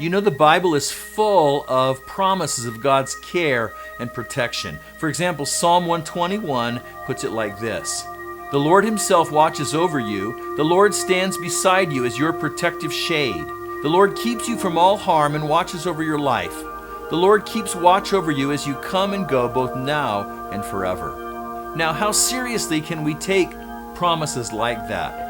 You know, the Bible is full of promises of God's care and protection. For example, Psalm 121 puts it like this: "The Lord himself watches over you. The Lord stands beside you as your protective shade. The Lord keeps you from all harm and watches over your life. The Lord keeps watch over you as you come and go, both now and forever." Now, how seriously can we take promises like that?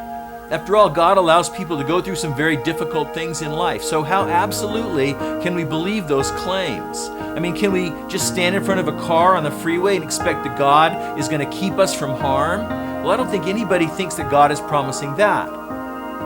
After all, God allows people to go through some very difficult things in life. So how absolutely can we believe those claims? I mean, can we just stand in front of a car on the freeway and expect that God is going to keep us from harm? Well, I don't think anybody thinks that God is promising that.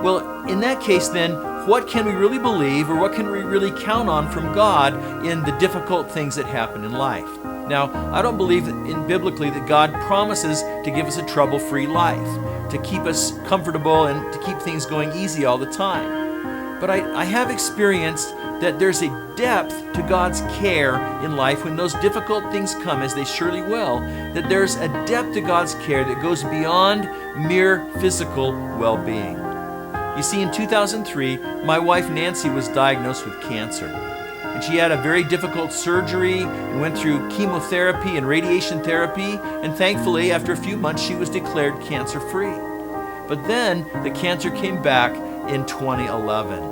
Well, in that case, then, what can we really believe, or what can we really count on from God in the difficult things that happen in life? Now, I don't believe biblically that God promises to give us a trouble-free life, to keep us comfortable and to keep things going easy all the time. But I have experienced that there's a depth to God's care in life when those difficult things come, as they surely will, that there's a depth to God's care that goes beyond mere physical well-being. You see, in 2003, my wife Nancy was diagnosed with cancer. And she had a very difficult surgery and went through chemotherapy and radiation therapy. And thankfully, after a few months, she was declared cancer-free. But then the cancer came back in 2011.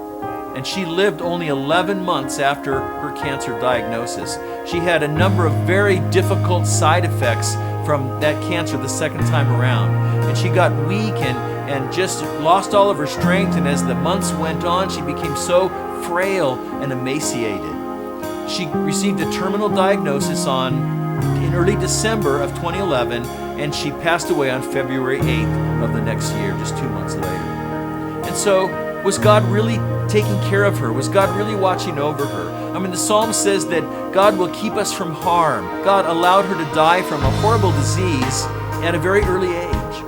And she lived only 11 months after her cancer diagnosis. She had a number of very difficult side effects from that cancer the second time around. And she got weak and just lost all of her strength. And as the months went on, she became so frail and emaciated. She received a terminal diagnosis in early December of 2011, and she passed away on February 8th of the next year, just 2 months later. And so, was God really taking care of her? Was God really watching over her? I mean, the Psalm says that God will keep us from harm. God allowed her to die from a horrible disease at a very early age.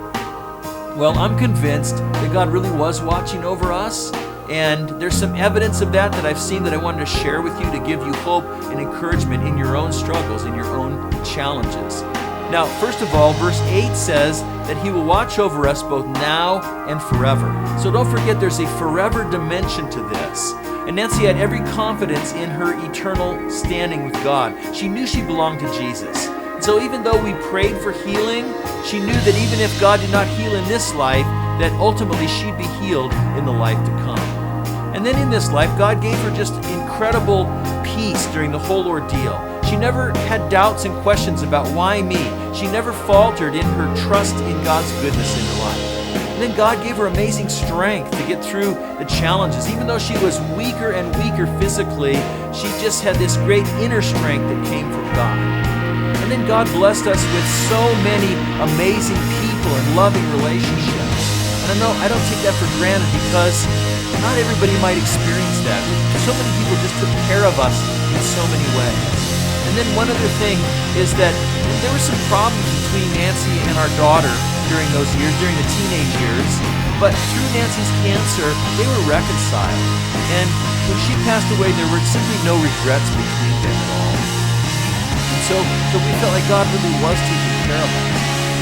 Well, I'm convinced that God really was watching over us. And there's some evidence of that I've seen that I wanted to share with you to give you hope and encouragement in your own struggles, in your own challenges. Now, first of all, verse 8 says that he will watch over us both now and forever. So don't forget there's a forever dimension to this. And Nancy had every confidence in her eternal standing with God. She knew she belonged to Jesus. And so even though we prayed for healing, she knew that even if God did not heal in this life, that ultimately she'd be healed in the life to come. And then in this life, God gave her just incredible peace during the whole ordeal. She never had doubts and questions about why me. She never faltered in her trust in God's goodness in her life. And then God gave her amazing strength to get through the challenges. Even though she was weaker and weaker physically, she just had this great inner strength that came from God. And then God blessed us with so many amazing people and loving relationships. And I don't take that for granted, because not everybody might experience that. So many people just took care of us in so many ways. And then one other thing is that there were some problems between Nancy and our daughter during those years, during the teenage years. But through Nancy's cancer, they were reconciled. And when she passed away, there were simply no regrets between them at all. And so we felt like God really was taking care of us.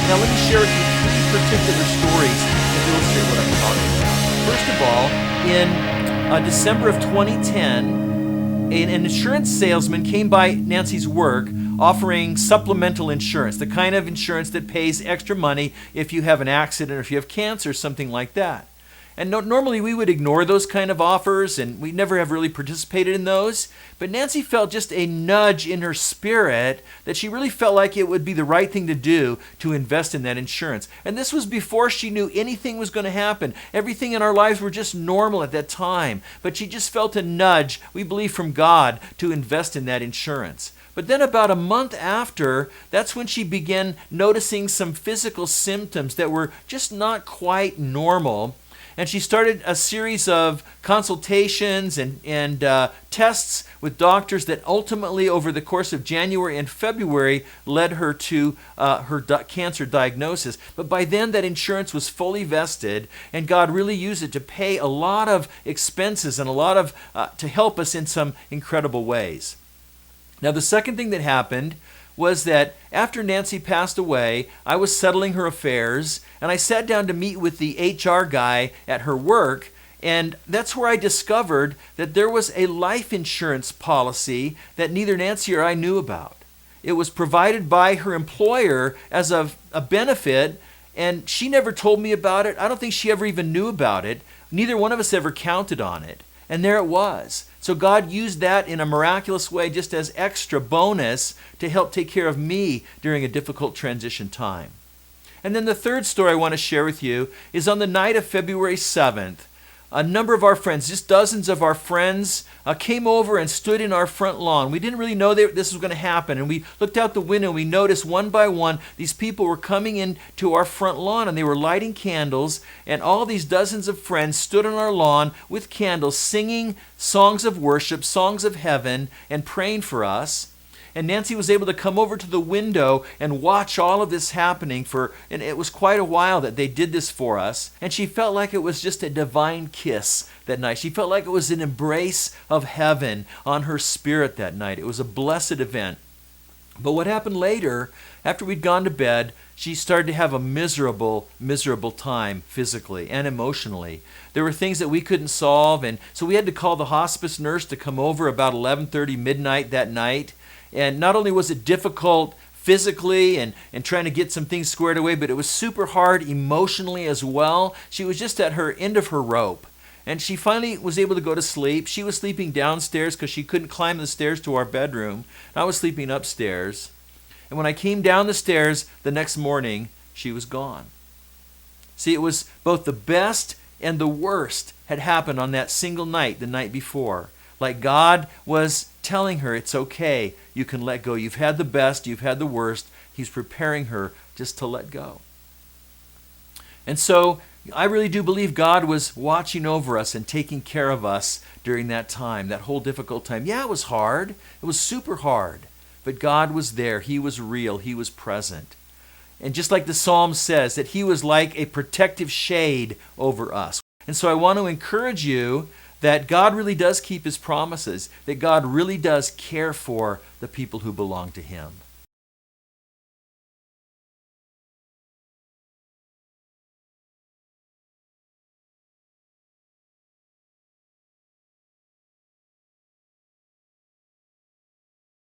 Now let me share with you 3 particular stories to illustrate what I'm talking about. First of all, in December of 2010, an insurance salesman came by Nancy's work offering supplemental insurance, the kind of insurance that pays extra money if you have an accident or if you have cancer, something like that. And normally we would ignore those kind of offers, and we never have really participated in those. But Nancy felt just a nudge in her spirit that she really felt like it would be the right thing to do to invest in that insurance. And this was before she knew anything was going to happen. Everything in our lives were just normal at that time. But she just felt a nudge, we believe from God, to invest in that insurance. But then about a month after, that's when she began noticing some physical symptoms that were just not quite normal. And she started a series of consultations and tests with doctors that ultimately, over the course of January and February, led her to her cancer diagnosis. But by then, that insurance was fully vested, and God really used it to pay a lot of expenses and a lot of to help us in some incredible ways. Now, the second thing that happened was that after Nancy passed away, I was settling her affairs, and I sat down to meet with the HR guy at her work, And that's where I discovered that there was a life insurance policy that neither Nancy or I knew about. It was provided by her employer as a benefit, and she never told me about it. I don't think she ever even knew about it. Neither one of us ever counted on it. And there it was. So God used that in a miraculous way just as extra bonus to help take care of me during a difficult transition time. And then the third story I want to share with you is on the night of February 7th. A number of our friends, just dozens of our friends, came over and stood in our front lawn. We didn't really know this was going to happen. And we looked out the window and we noticed one by one these people were coming into our front lawn and they were lighting candles. And all these dozens of friends stood on our lawn with candles, singing songs of worship, songs of heaven, and praying for us. And Nancy was able to come over to the window and watch all of this happening and it was quite a while that they did this for us. And she felt like it was just a divine kiss that night. She felt like it was an embrace of heaven on her spirit that night. It was a blessed event. But what happened later, after we'd gone to bed, she started to have a miserable time physically and emotionally. There were things that we couldn't solve, and so we had to call the hospice nurse to come over about 11:30 midnight that night. And not only was it difficult physically and trying to get some things squared away, but it was super hard emotionally as well. She was just at her end of her rope. And she finally was able to go to sleep. She was sleeping downstairs because she couldn't climb the stairs to our bedroom. I was sleeping upstairs. And when I came down the stairs the next morning, she was gone. See, it was both the best and the worst had happened on that single night, the night before. Like God was telling her, it's okay, you can let go. You've had the best, you've had the worst. He's preparing her just to let go. And so I really do believe God was watching over us and taking care of us during that time, that whole difficult time. Yeah, it was hard. It was super hard. But God was there. He was real. He was present. And just like the Psalm says, that He was like a protective shade over us. And so I want to encourage you that God really does keep His promises, that God really does care for the people who belong to Him.